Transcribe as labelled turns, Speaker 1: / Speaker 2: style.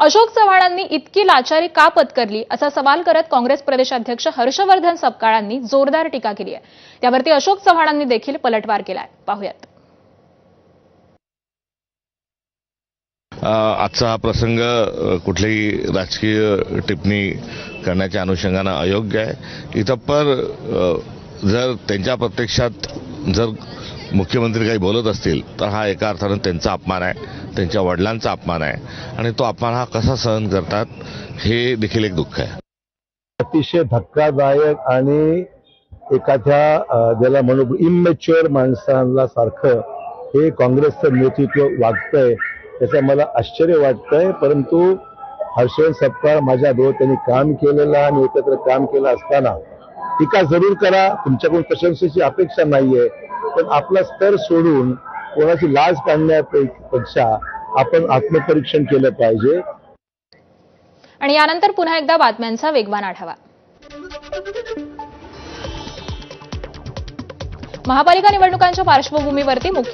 Speaker 1: अशोक चव्हाणांनी इतकी लाचारी का पत्करली असा सवाल करत काँग्रेस प्रदेशाध्यक्ष हर्षवर्धन सपकाळांनी जोरदार टीका केली आहे. त्यावरती अशोक चव्हाणांनी देखील पलटवार केलाय. पाहूयात.
Speaker 2: आजचा हा प्रसंग कुठलीही राजकीय टिप्पणी करण्याच्या अनुषंगानं अयोग्य आहे. इतपर जर त्यांच्या प्रत्यक्षात जर मुख्यमंत्री काही बोलत असतील तर हा एका अर्थानं त्यांचा अपमान आहे, त्यांच्या वडिलांचा अपमान आहे आणि तो अपमान हा कसा सहन करतात हे देखील एक दुःख आहे.
Speaker 3: अतिशय धक्कादायक आणि एखाद्या ज्याला म्हणू इमॅच्युअर माणसांना सारखं हे काँग्रेसचं नेतृत्व वागतंय त्याचं मला आश्चर्य वाटतंय. परंतु हर्षवर्धन सपकाळ माझ्याजवळ त्यांनी काम केलेलं आणि एकत्र काम केलं असताना टीका जरूर करा, तुमच्याकडून प्रशंसेची अपेक्षा नाहीये, पण आपला स्तर सोडून कोणाची लाज काढण्यापेक्षा आपण आत्मपरीक्षण केलं पाहिजे.
Speaker 1: आणि यानंतर पुन्हा एकदा बातम्यांचा वेगवान आढावा. महापालिका निवडणुकांच्या पार्श्वभूमीवरती